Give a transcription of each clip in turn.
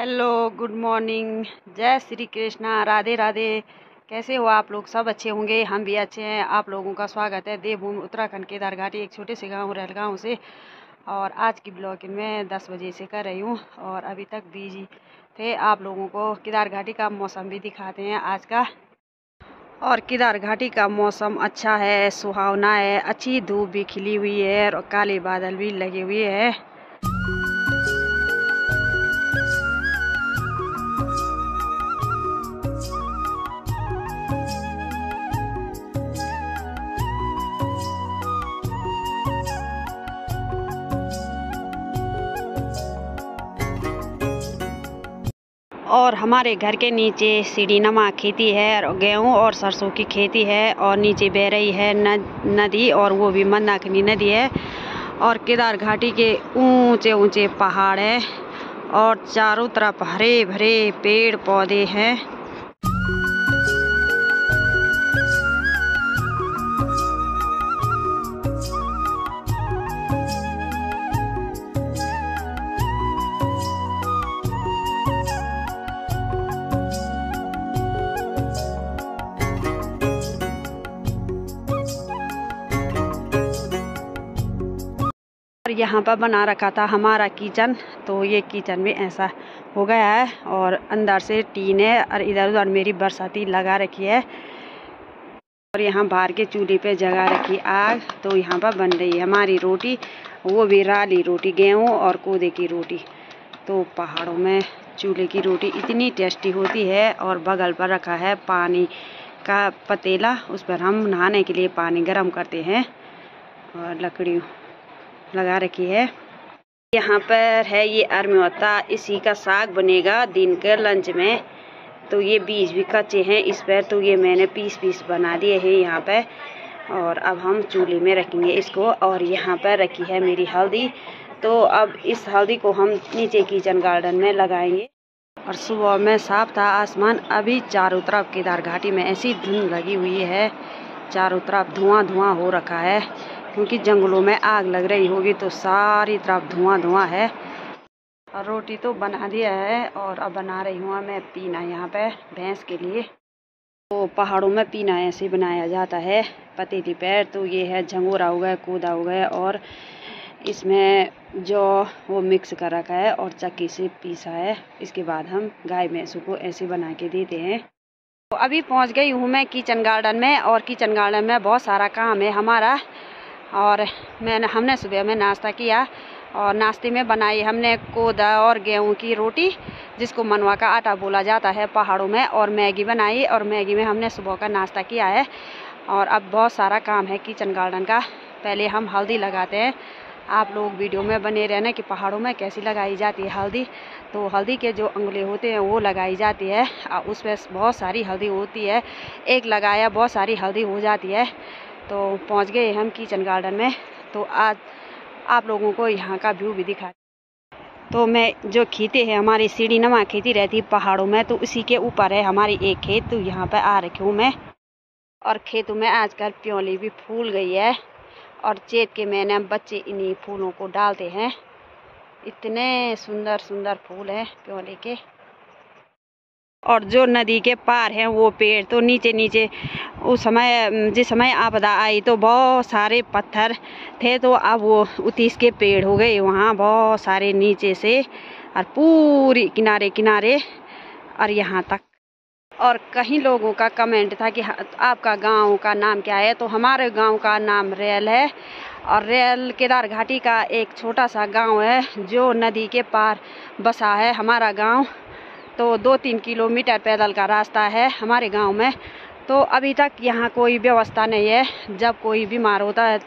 Hello, good morning, जय श्री कृष्णा, राधे राधे। कैसे हो आप लोग? सब अच्छे होंगे, हम भी अच्छे हैं। आप लोगों का स्वागत है देवभूमि उत्तराखंड केदार घाटी, एक छोटे से गांव रेलगांव से। और आज की ब्लॉगिंग मैं 10 बजे से कर रही हूं और अभी तक बिजी थे। आप लोगों को केदार घाटी का मौसम भी दिखाते हैं आज का। और केदार घाटी का मौसम अच्छा है, सुहावना है, अच्छी धूप भी खिली हुई है और काले बादल भी लगे हुए हैं। और हमारे घर के नीचे सीढ़ीनुमा खेती है और गेहूँ और सरसों की खेती है और नीचे बह रही है नदी, और वो भी मंदाकिनी नदी है। और केदार घाटी के ऊंचे ऊंचे पहाड़ हैं और चारों तरफ हरे भरे पेड़ पौधे हैं। और यहाँ पर बना रखा था हमारा किचन, तो ये किचन में ऐसा हो गया है और अंदर से टीन है और इधर उधर मेरी बरसाती लगा रखी है। और यहाँ बाहर के चूल्हे पे जगा रखी आग, तो यहाँ पर बन रही है हमारी रोटी, वो भी राली रोटी, गेहूँ और कोदे की रोटी। तो पहाड़ों में चूल्हे की रोटी इतनी टेस्टी होती है। और बगल पर रखा है पानी का पतीला, उस पर हम नहाने के लिए पानी गर्म करते हैं और लकड़ी लगा रखी है। यहाँ पर है ये अरमी होता, इसी का साग बनेगा दिन के लंच में। तो ये बीज भी कच्चे हैं इस पर, तो ये मैंने पीस बना दिए हैं यहाँ पे। और अब हम चूल्हे में रखेंगे इसको। और यहाँ पर रखी है मेरी हल्दी, तो अब इस हल्दी को हम नीचे किचन गार्डन में लगाएंगे। और सुबह में साफ था आसमान, अभी चारों तरफ केदार घाटी में ऐसी धुंध लगी हुई है, चारों तरफ धुआं हो रखा है, क्योंकि जंगलों में आग लग रही होगी तो सारी तरफ धुआं है। और रोटी तो बना दिया है और अब बना रही हूँ मैं पीना यहाँ पे भैंस के लिए। तो पहाड़ों में पीना ऐसे बनाया जाता है पतीली पर। तो ये है झंगोरा हो गया, कोदा हो गया, और इसमें जो वो मिक्स कर रखा है और चक्की से पीसा है। इसके बाद हम गाय भैंसों को ऐसे बना के देते हैं। तो अभी पहुँच गई हूँ मैं किचन गार्डन में, और किचन गार्डन में बहुत सारा काम है हमारा। और हमने सुबह में नाश्ता किया और नाश्ते में बनाई हमने कोदा और गेहूं की रोटी, जिसको मनवा का आटा बोला जाता है पहाड़ों में, और मैगी बनाई, और मैगी में हमने सुबह का नाश्ता किया है। और अब बहुत सारा काम है किचन गार्डन का। पहले हम हल्दी लगाते हैं, आप लोग वीडियो में बने रहना कि पहाड़ों में कैसी लगाई जाती है हल्दी। तो हल्दी के जो अंगुले होते हैं वो लगाई जाती है, उस पर बहुत सारी हल्दी होती है, एक लगाया बहुत सारी हल्दी हो जाती है। तो पहुंच गए हम किचन गार्डन में। तो आज आप लोगों को यहाँ का व्यू भी दिखा। तो मैं जो खेती है हमारी सीढ़ीनुमा खेती रहती है पहाड़ों में, तो उसी के ऊपर है हमारी एक खेत, तो यहाँ पर आ रखी हूँ मैं। और खेतों में आजकल प्योली भी फूल गई है और चैत के महीने में बच्चे इन्हीं फूलों को डालते हैं। इतने सुंदर सुंदर फूल हैं प्योली के। और जो नदी के पार हैं वो पेड़, तो नीचे उस समय जिस समय आपदा आई तो बहुत सारे पत्थर थे, तो अब वो उतीस के पेड़ हो गए वहाँ बहुत सारे नीचे से, और पूरी किनारे और यहाँ तक। और कहीं लोगों का कमेंट था कि आपका गांव का नाम क्या है, तो हमारे गांव का नाम रेल है। और रेल केदार घाटी का एक छोटा सा गांव है जो नदी के पार बसा है हमारा गांव। तो 2-3 किलोमीटर पैदल का रास्ता है हमारे गांव में। तो अभी तक यहाँ कोई व्यवस्था नहीं है, जब कोई बीमार होता है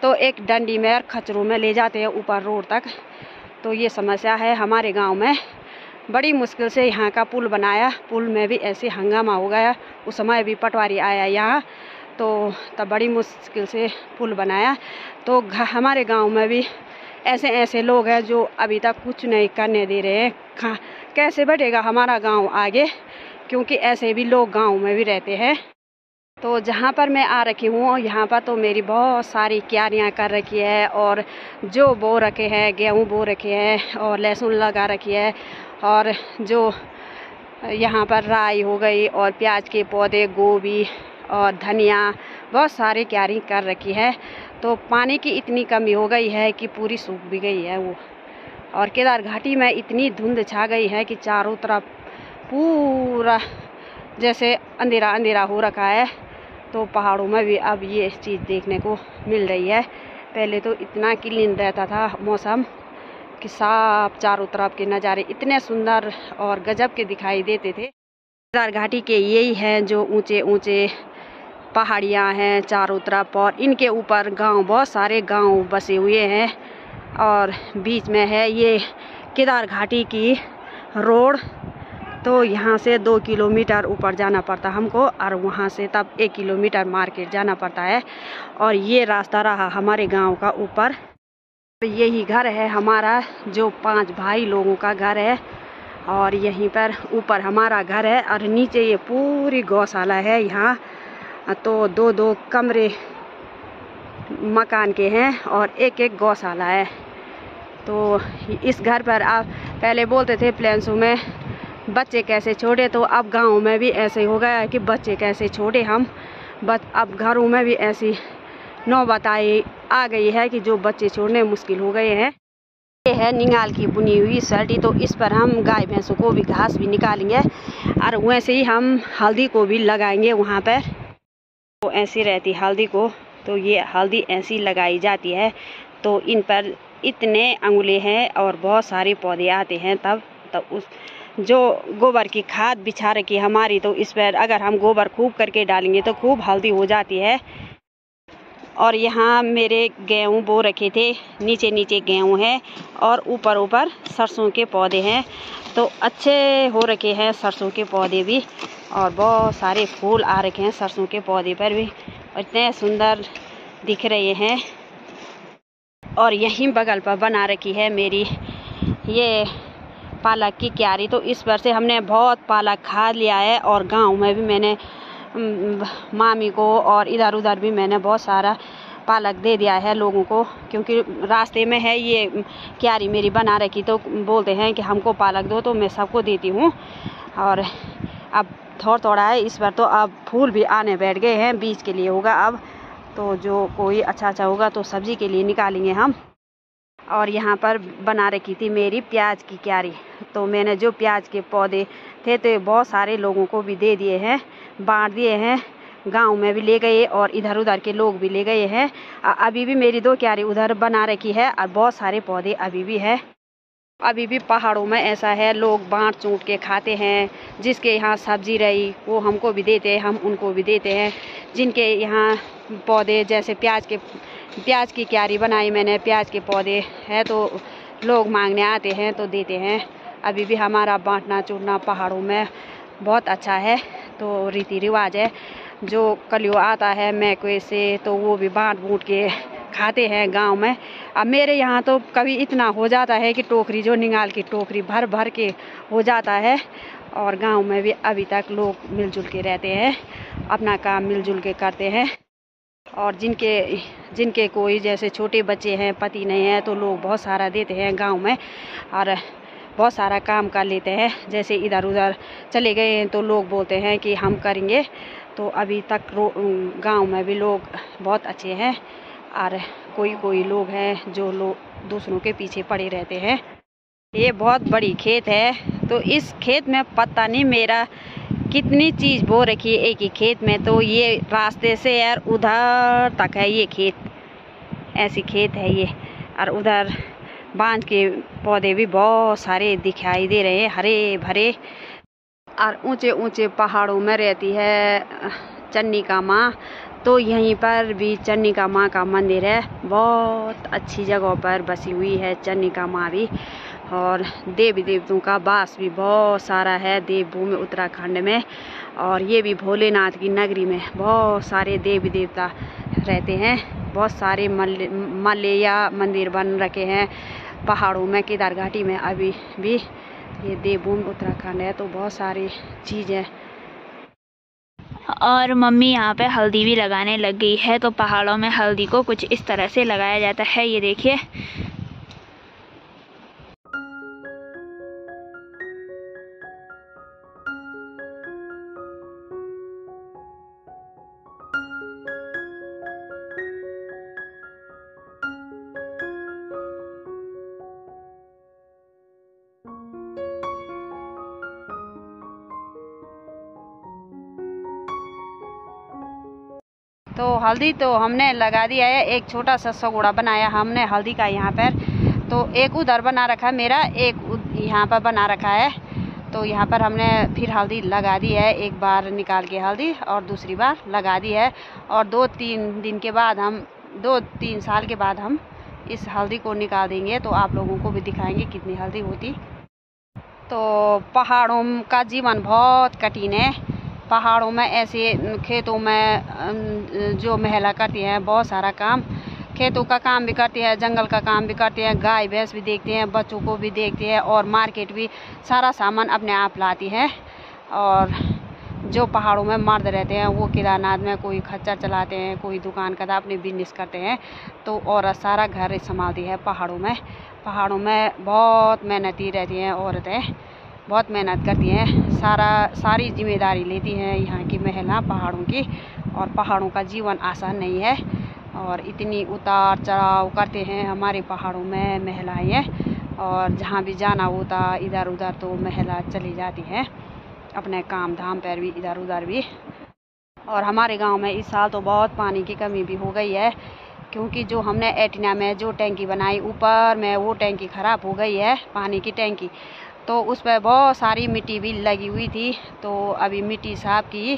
तो एक डंडी में और खच्चरों में ले जाते हैं ऊपर रोड तक। तो ये समस्या है हमारे गांव में। बड़ी मुश्किल से यहाँ का पुल बनाया, पुल में भी ऐसे हंगामा हो गया, उस समय भी पटवारी आया यहाँ, तो तब बड़ी मुश्किल से पुल बनाया। तो हमारे गांव में भी ऐसे लोग हैं जो अभी तक कुछ नहीं करने दे रहे हैं। कैसे बढ़ेगा हमारा गांव आगे, क्योंकि ऐसे भी लोग गांव में भी रहते हैं। तो जहाँ पर मैं आ रखी हूँ यहाँ पर तो मेरी बहुत सारी क्यारियाँ कर रखी है, और जो बो रखे हैं गेहूँ बो रखे हैं, और लहसुन लगा रखी है, और जो यहाँ पर राई हो गई और प्याज के पौधे, गोभी और धनिया, बहुत सारे क्यारी कर रखी है। तो पानी की इतनी कमी हो गई है कि पूरी सूख भी गई है वो। और केदार घाटी में इतनी धुंध छा गई है कि चारों तरफ पूरा जैसे अंधेरा अंधेरा हो रखा है। तो पहाड़ों में भी अब ये चीज़ देखने को मिल रही है। पहले तो इतना क्लीन रहता था मौसम कि साफ चारों तरफ के नज़ारे इतने सुंदर और गजब के दिखाई देते थे। केदार घाटी के यही हैं जो ऊंचे ऊंचे पहाड़ियाँ हैं चारों तरफ, और इनके ऊपर गांव, बहुत सारे गांव बसे हुए हैं। और बीच में है ये केदार घाटी की रोड। तो यहाँ से 2 किलोमीटर ऊपर जाना पड़ता हमको, और वहाँ से तब 1 किलोमीटर मार्केट जाना पड़ता है। और ये रास्ता रहा हमारे गांव का ऊपर। यही घर है हमारा, जो 5 भाई लोगों का घर है। और यहीं पर ऊपर हमारा घर है, और नीचे ये पूरी गौशाला है। यहाँ तो 2-2 कमरे मकान के हैं और एक एक गौशाला है। तो इस घर पर आप पहले बोलते थे प्लेन्सों में बच्चे कैसे छोड़े, तो अब गांव में भी ऐसे हो गया है कि बच्चे कैसे छोड़े हम। अब घरों में भी ऐसी नौबत आ गई है कि जो बच्चे छोड़ने मुश्किल हो गए हैं। ये है निंगाल की बुनी हुई सर्टी। तो इस पर हम गाय भैंसों को भी घास भी निकालेंगे, और वैसे ही हम हल्दी को भी लगाएंगे वहाँ पर। तो ऐसी रहती हल्दी को, तो ये हल्दी ऐसी लगाई जाती है। तो इन पर इतने अंगुले हैं और बहुत सारे पौधे आते हैं। तब उस जो गोबर की खाद बिछा रखी हमारी, तो इस पर अगर हम गोबर खूब करके डालेंगे तो खूब हल्दी हो जाती है। और यहाँ मेरे गेहूँ बो रखे थे, नीचे नीचे गेहूँ है और ऊपर ऊपर सरसों के पौधे हैं। तो अच्छे हो रखे हैं सरसों के पौधे भी, और बहुत सारे फूल आ रखे हैं सरसों के पौधे पर भी, इतने सुंदर दिख रहे हैं। और यहीं बगल पर बना रखी है मेरी ये पालक की क्यारी। तो इस पर से हमने बहुत पालक खा लिया है, और गांव में भी मैंने मामी को और इधर उधर भी मैंने बहुत सारा पालक दे दिया है लोगों को, क्योंकि रास्ते में है ये क्यारी मेरी बना रखी। तो बोलते हैं कि हमको पालक दो, तो मैं सबको देती हूँ। और अब थोड़ा थोड़ा है इस पर, तो अब फूल भी आने बैठ गए हैं, बीज के लिए होगा अब। तो जो कोई अच्छा अच्छा होगा तो सब्जी के लिए निकालेंगे हम। और यहाँ पर बना रखी थी मेरी प्याज की क्यारी। तो मैंने जो प्याज के पौधे थे तो बहुत सारे लोगों को भी दे दिए हैं, बांट दिए हैं। गांव में भी ले गए और इधर उधर के लोग भी ले गए हैं। अभी भी मेरी 2 क्यारी उधर बना रखी है, और बहुत सारे पौधे अभी भी है। अभी भी पहाड़ों में ऐसा है, लोग बांट चूट के खाते हैं। जिसके यहाँ सब्जी रही वो हमको भी देते हैं, हम उनको भी देते हैं। जिनके यहाँ पौधे, जैसे प्याज की क्यारी बनाई मैंने, प्याज के पौधे हैं तो लोग मांगने आते हैं तो देते हैं। अभी भी हमारा बांटना चूटना पहाड़ों में बहुत अच्छा है। तो रीति रिवाज है, जो कलियो आता है मैके से तो वो भी बांट बूट के खाते हैं गांव में। अब मेरे यहाँ तो कभी इतना हो जाता है कि टोकरी, जो निंगाल की टोकरी भर भर के हो जाता है। और गांव में भी अभी तक लोग मिलजुल के रहते हैं, अपना काम मिलजुल के करते हैं। और जिनके कोई जैसे छोटे बच्चे हैं, पति नहीं है, तो लोग बहुत सारा देते हैं गांव में, और बहुत सारा काम कर लेते हैं। जैसे इधर उधर चले गए हैं तो लोग बोलते हैं कि हम करेंगे। तो अभी तक गांव में भी लोग बहुत अच्छे हैं, और कोई लोग हैं जो लोग दूसरों के पीछे पड़े रहते हैं। ये बहुत बड़ी खेत है। तो इस खेत में पता नहीं मेरा कितनी चीज़ बो रखी है एक ही खेत में। तो ये रास्ते से यार उधर तक है ये खेत, ऐसी खेत है ये। और उधर बांज के पौधे भी बहुत सारे दिखाई दे रहे हैं, हरे भरे। और ऊंचे ऊंचे पहाड़ों में रहती है चंडिका माँ। तो यहीं पर भी चंडिका माँ का मंदिर है, बहुत अच्छी जगह पर बसी हुई है चंडिका माँ भी। और देवी देवताओं का वास भी बहुत सारा है देवभूमि उत्तराखंड में। और ये भी भोलेनाथ की नगरी में बहुत सारे देवी देवता रहते हैं। बहुत सारे मलैया मंदिर बन रखे हैं पहाड़ों में, केदार घाटी में। अभी भी ये देवभूमि उत्तराखंड है, तो बहुत सारी चीज़ें। और मम्मी यहाँ पे हल्दी भी लगाने लग गई है। तो पहाड़ों में हल्दी को कुछ इस तरह से लगाया जाता है, ये देखिए। तो हल्दी तो हमने लगा दिया है, एक छोटा सा सगोड़ा बनाया हमने हल्दी का यहाँ पर। तो एक उधर बना रखा है मेरा, एक यहाँ पर बना रखा है। तो यहाँ पर हमने फिर हल्दी लगा दी है, एक बार निकाल के हल्दी और दूसरी बार लगा दी है। और 2-3 दिन के बाद हम 2-3 साल के बाद हम इस हल्दी को निकाल देंगे, तो आप लोगों को भी दिखाएंगे कितनी हल्दी होती। तो पहाड़ों का जीवन बहुत कठिन है। पहाड़ों में ऐसे खेतों में जो महिला करती हैं बहुत सारा काम, खेतों का काम भी करती है, जंगल का काम भी करती है, गाय भैंस भी देखती हैं, बच्चों को भी देखती है और मार्केट भी सारा सामान अपने आप लाती है। और जो पहाड़ों में मर्द रहते हैं वो केदारनाथ में कोई खच्चर चलाते हैं, कोई दुकान का अपने बिजनेस करते हैं। तो औरत सारा घर संभालती है पहाड़ों में। पहाड़ों में बहुत मेहनती रहती हैं औरतें, बहुत मेहनत करती हैं, सारी जिम्मेदारी लेती हैं यहाँ की महिला पहाड़ों की। और पहाड़ों का जीवन आसान नहीं है और इतनी उतार चढ़ाव करते हैं हमारे पहाड़ों में महिलाएं। और जहाँ भी जाना होता इधर उधर तो महिला चली जाती हैं अपने काम धाम पर भी, इधर उधर भी। और हमारे गांव में इस साल तो बहुत पानी की कमी भी हो गई है, क्योंकि जो हमने एटिना में जो टैंकी बनाई ऊपर में, वो टैंकी ख़राब हो गई है, पानी की टैंकी। तो उस पर बहुत सारी मिट्टी भी लगी हुई थी। तो अभी मिट्टी साफ की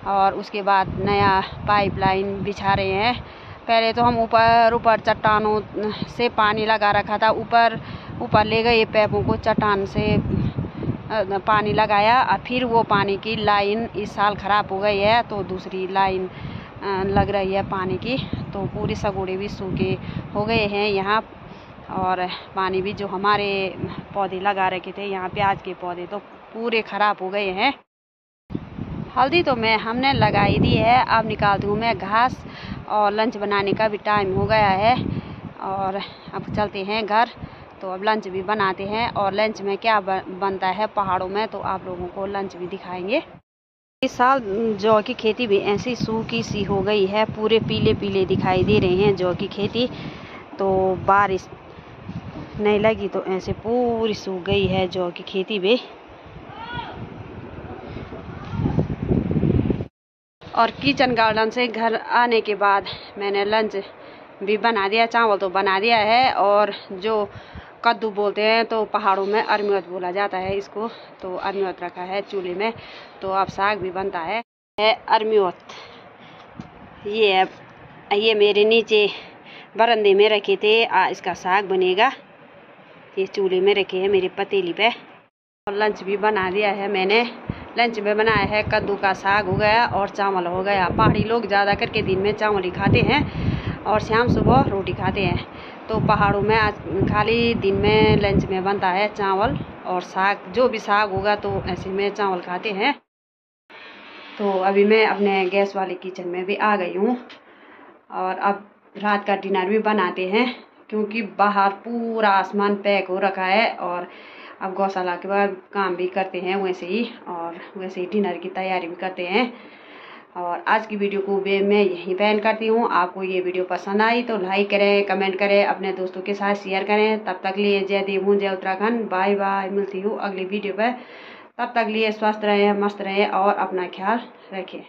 और उसके बाद नया पाइपलाइन बिछा रहे हैं। पहले तो हम ऊपर चट्टानों से पानी लगा रखा था, ऊपर ले गए पैपों को, चट्टान से पानी लगाया और फिर वो पानी की लाइन इस साल ख़राब हो गई है, तो दूसरी लाइन लग रही है पानी की। तो पूरे सगोड़े भी सूखे हो गए हैं यहाँ। और पानी भी जो हमारे पौधे लगा रखे थे यहाँ प्याज के पौधे तो पूरे ख़राब हो गए हैं। हल्दी तो हमने लगाई दी है, अब निकाल दूँ मैं घास। और लंच बनाने का भी टाइम हो गया है और अब चलते हैं घर। तो अब लंच भी बनाते हैं और लंच में क्या बनता है पहाड़ों में, तो आप लोगों को लंच भी दिखाएंगे। इस साल जौ की खेती भी ऐसी सूखी सी हो गई है, पूरे पीले पीले दिखाई दे रहे हैं जौ की खेती। तो बारिश नहीं लगी तो ऐसे पूरी सूख गई है जौ की खेती भी। और किचन गार्डन से घर आने के बाद मैंने लंच भी बना दिया, चावल तो बना दिया है। और जो कद्दू बोलते हैं तो पहाड़ों में अरमियत बोला जाता है इसको, तो अरमियत रखा है चूल्हे में। तो अब साग भी बनता है अरमियत। ये मेरे नीचे बरंदे में रखे थे, इसका साग बनेगा। ये चूल्हे में रखे हैं मेरे पतीली पे। और लंच भी बना दिया है मैंने। लंच में बनाया है कद्दू का साग हो गया और चावल हो गया। पहाड़ी लोग ज़्यादा करके दिन में चावल ही खाते हैं और शाम सुबह रोटी खाते हैं। तो पहाड़ों में आज खाली दिन में लंच में बनता है चावल और साग, जो भी साग होगा तो ऐसे में चावल खाते हैं। तो अभी मैं अपने गैस वाले किचन में भी आ गई हूँ और अब रात का डिनर भी बनाते हैं, क्योंकि बाहर पूरा आसमान पैक हो रखा है। और अब गौशाला के बाद काम भी करते हैं वैसे ही, और वैसे ही डिनर की तैयारी भी करते हैं। और आज की वीडियो को मैं यहीं पे एंड करती हूँ। आपको ये वीडियो पसंद आई तो लाइक करें, कमेंट करें, अपने दोस्तों के साथ शेयर करें। तब तक लिए जय देव, जय उत्तराखंड, बाय बाय। मिलती हूँ अगली वीडियो पर। तब तक लिए स्वस्थ रहें, मस्त रहें और अपना ख्याल रखें।